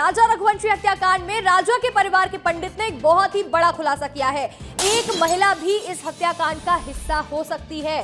राजा रघुवंशी हत्याकांड में राजा के परिवार के पंडित ने एक बहुत ही बड़ा खुलासा किया है। एक महिला भी इस हत्याकांड का हिस्सा हो सकती है,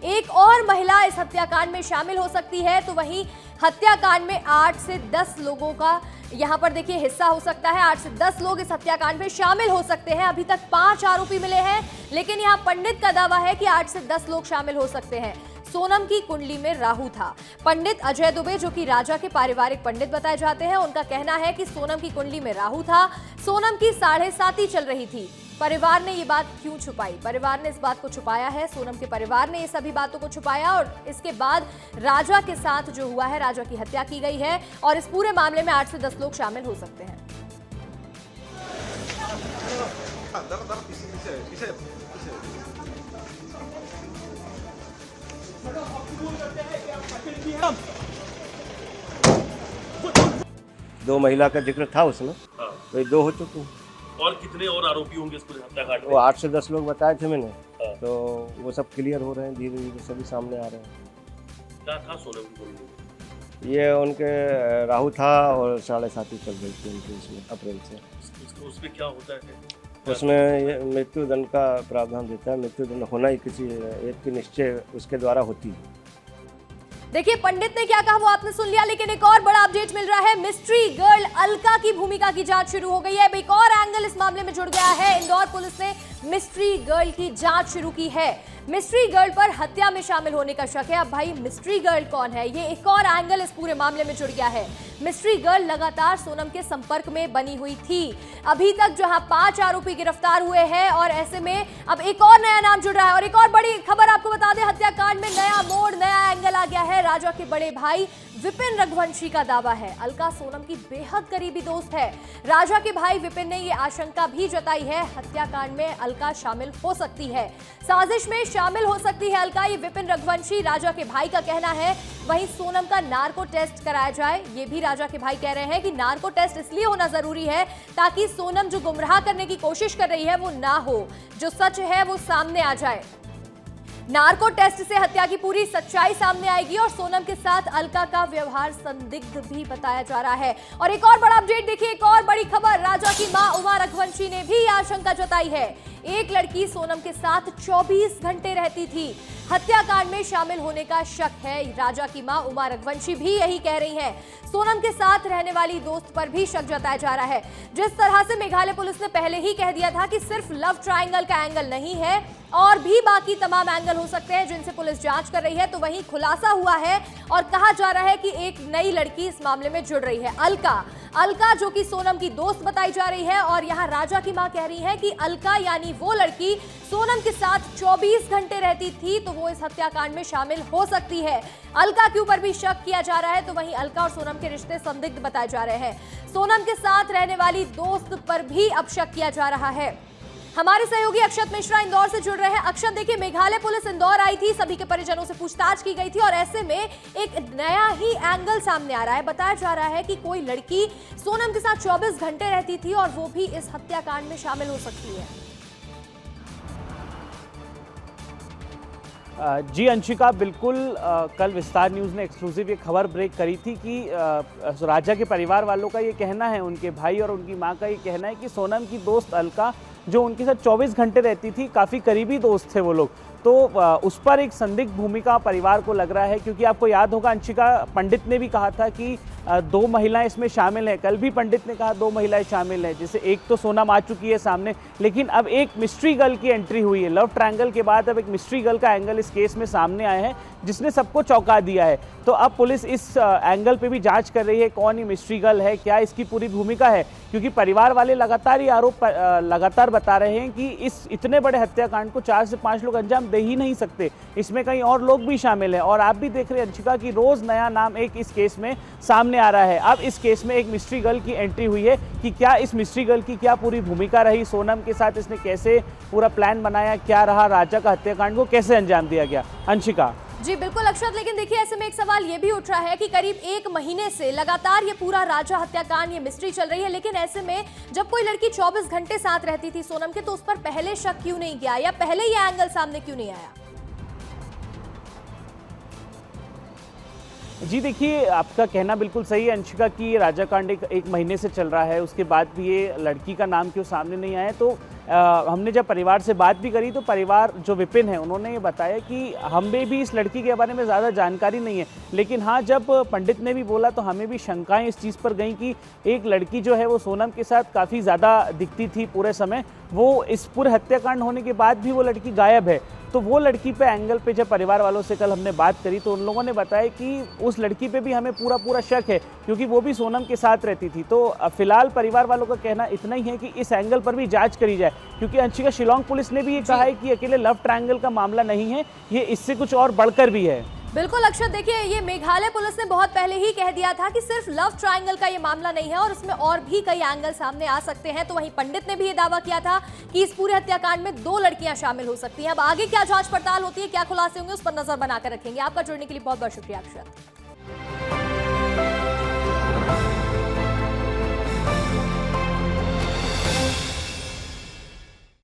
एक और महिला इस हत्याकांड में शामिल हो सकती है। तो वहीं हत्याकांड में 8 से 10 लोगों का यहां पर देखिए हिस्सा हो सकता है। 8 से 10 लोग इस हत्याकांड में शामिल हो सकते हैं। अभी तक 5 आरोपी मिले हैं, लेकिन यहां पंडित का दावा है कि 8 से 10 लोग शामिल हो सकते हैं। सोनम की कुंडली में राहु था। पंडित अजय दुबे, जो कि राजा के पारिवारिक पंडित बताए जाते हैं, उनका कहना है कि सोनम की कुंडली में राहु था। सोनम की 7.5 चल रही थी। परिवार ने ये बात क्यों छुपाई? परिवार ने इस बात को छुपाया है, सोनम के परिवार ने ये सभी बातों को छुपाया और इसके बाद राजा के साथ जो हुआ है, राजा की हत्या की गई है और इस पूरे मामले में 8 से 10 लोग शामिल हो सकते हैं। दो महिला का जिक्र था उसमें, वही 2 हो चुके हैं। और कितने और आरोपी होंगे इस पूरे हत्याकांड में? वो 8 से 10 लोग बताए थे मैंने। तो वो सब क्लियर हो रहे हैं, धीरे धीरे सभी सामने आ रहे हैं। क्या था सोनम की कुंडली में? ये उनके राहु था और 7.5 चल रही थी उनकी इसमें अप्रैल से। उसमें क्या होता है? उसमें ये मृत्युदंड का प्रावधान देता है। मृत्युदंड होना ही किसी एक की निश्चय उसके द्वारा होती है। देखिए पंडित ने क्या कहा वो आपने सुन लिया, लेकिन एक और बड़ा अपडेट मिल रहा है। मिस्ट्री गर्ल अलका की भूमिका की जांच शुरू हो गई है। अब एक और एंगल इस मामले में जुड़ गया है। इंदौर पुलिस ने मिस्ट्री गर्ल की जांच शुरू की है। मिस्ट्री गर्ल पर हत्या में शामिल होने का शक है। अब भाई मिस्ट्री गर्ल कौन है, ये एक और एंगल इस पूरे मामले में जुड़ गया है। मिस्ट्री गर्ल लगातार सोनम के संपर्क में बनी हुई थी। अभी तक जहां 5 आरोपी गिरफ्तार हुए हैं और ऐसे में अब एक और नया नाम जुड़ रहा है। और एक और बड़ी खबर आपको बता दें, हत्याकांड में नया मोड़, नया एंगल आ गया है। राजा के बड़े भाई विपिन रघुवंशी का दावा है अलका सोनम की बेहद करीबी दोस्त है। राजा के भाई विपिन ने यह आशंका भी जताई है हत्याकांड में अलका शामिल हो सकती है, साजिश में शामिल हो सकती है अलका। ये विपिन रघुवंशी राजा के भाई का कहना है। वहीं सोनम का नार्को टेस्ट कराया जाए, ये भी राजा के भाई कह रहे हैं कि नार्को टेस्ट इसलिए होना जरूरी है ताकि सोनम जो गुमराह करने की कोशिश कर रही है वो ना हो, जो सच है वो सामने आ जाए। नार्को टेस्ट से हत्या की पूरी सच्चाई सामने आएगी और सोनम के साथ अलका का व्यवहार संदिग्ध भी बताया जा रहा है। और एक और बड़ा अपडेट देखिए, एक और बड़ी खबर, राजा की मां उमा रघुवंशी ने भी आशंका जताई है। एक लड़की सोनम के साथ 24 घंटे रहती थी। हत्याकांड में शामिल होने का शक है। राजा की मां उमा रघुवंशी भी यही कह रही हैं। सोनम के साथ रहने वाली दोस्त पर भी शक जताया जा रहा है। जिस तरह से मेघालय पुलिस ने पहले ही कह दिया था कि सिर्फ लव ट्रायंगल का एंगल नहीं है और भी बाकी तमाम एंगल हो सकते हैं जिनसे पुलिस जांच कर रही है, तो वहीं खुलासा हुआ है और कहा जा रहा है कि एक नई लड़की इस मामले में जुड़ रही है, अलका जो कि सोनम की दोस्त बताई जा रही है। और यहां राजा की मां कह रही है कि अलका यानी वो लड़की सोनम के साथ 24 घंटे रहती थी, तो वो इस हत्याकांड में शामिल हो सकती है। अलका के ऊपर भी शक किया जा रहा है, तो वहीं अलका और सोनम के रिश्ते संदिग्ध बताए जा रहे हैं। सोनम के साथ रहने वाली दोस्त पर भी अब शक किया जा रहा है। हमारे सहयोगी अक्षत मिश्रा इंदौर से जुड़ रहे हैं। अक्षत, देखिए मेघालय पुलिस इंदौर आई थी, सभी के परिजनों से पूछताछ की गई थी और ऐसे में एक नया ही एंगल सामने आ रहा है। बताया जा रहा है कि कोई लड़की सोनम के साथ 24 घंटे रहती थी और वो भी इस हत्याकांड में शामिल हो सकती है। जी अंशिका, बिल्कुल कल विस्तार न्यूज़ ने एक्सक्लूसिव ये खबर ब्रेक करी थी कि राजा के परिवार वालों का ये कहना है, उनके भाई और उनकी मां का ये कहना है कि सोनम की दोस्त अलका जो उनके साथ 24 घंटे रहती थी, काफ़ी करीबी दोस्त थे वो लोग, तो उस पर एक संदिग्ध भूमिका परिवार को लग रहा है। क्योंकि आपको याद होगा अंशिका, पंडित ने भी कहा था कि 2 महिलाएं इसमें शामिल हैं। कल भी पंडित ने कहा 2 महिलाएं शामिल हैं, जैसे एक तो सोनम आ चुकी है सामने, लेकिन अब एक मिस्ट्री गर्ल की एंट्री हुई है। लव ट्रायंगल के बाद अब एक मिस्ट्री गर्ल का एंगल इस केस में सामने आया है, जिसने सबको चौंका दिया है। तो अब पुलिस इस एंगल पे भी जांच कर रही है, कौन ये मिस्ट्री गर्ल है, क्या इसकी पूरी भूमिका है। क्योंकि परिवार वाले लगातार ये आरोप लगातार बता रहे हैं कि इस इतने बड़े हत्याकांड को 4 से 5 लोग अंजाम दे ही नहीं सकते, इसमें कई और लोग भी शामिल हैं। और आप भी देख रहे हैं अंशिका कि रोज नया नाम एक इस केस में सामने आ रहा है। अब इस केस में एक मिस्ट्री गर्ल की एंट्री हुई है कि क्या इस मिस्ट्री गर्ल की क्या पूरी भूमिका रही, सोनम के साथ इसने कैसे पूरा प्लान बनाया, क्या रहा, राजा का हत्याकांड को कैसे अंजाम दिया गया। अंशिका जी बिल्कुल अक्षत, लेकिन देखिए ऐसे में एक सवाल ये भी उठ रहा है कि करीब 1 महीने से लगातार ये पूरा राजा हत्याकांड, ये मिस्ट्री चल रही है, लेकिन ऐसे में जब कोई लड़की 24 घंटे साथ रहती थी सोनम के, तो उस पर पहले शक क्यों नहीं किया या पहले ये एंगल सामने क्यों नहीं आया? जी देखिए, आपका कहना बिल्कुल सही है अंशिका कि ये राजाकांड एक महीने से चल रहा है, उसके बाद भी ये लड़की का नाम क्यों सामने नहीं आया। तो हमने जब परिवार से बात भी करी तो परिवार जो विपिन है उन्होंने ये बताया कि हमें भी इस लड़की के बारे में ज़्यादा जानकारी नहीं है, लेकिन हाँ जब पंडित ने भी बोला तो हमें भी शंकाएं इस चीज़ पर गई कि एक लड़की जो है वो सोनम के साथ काफ़ी ज़्यादा दिखती थी पूरे समय, वो इस पूरे हत्याकांड होने के बाद भी वो लड़की गायब है। तो वो लड़की पे एंगल पे जब परिवार वालों से कल हमने बात करी तो उन लोगों ने बताया कि उस लड़की पे भी हमें पूरा शक है, क्योंकि वो भी सोनम के साथ रहती थी। तो फिलहाल परिवार वालों का कहना इतना ही है कि इस एंगल पर भी जांच करी जाए, क्योंकि अंशिका शिलोंग पुलिस ने भी ये कहा है कि अकेले लव ट्रायंगल का मामला नहीं है, ये इससे कुछ और बढ़कर भी है। बिल्कुल अक्षत, देखिए ये मेघालय पुलिस ने बहुत पहले ही कह दिया था कि सिर्फ लव ट्रायंगल का ये मामला नहीं है और इसमें और भी कई एंगल सामने आ सकते हैं। तो वहीं पंडित ने भी ये दावा किया था कि इस पूरे हत्याकांड में 2 लड़कियां शामिल हो सकती हैं। अब आगे क्या जांच पड़ताल होती है, क्या खुलासे होंगे, उस पर नजर बनाकर रखेंगे। आपका जुड़ने के लिए बहुत बहुत शुक्रिया अक्षत।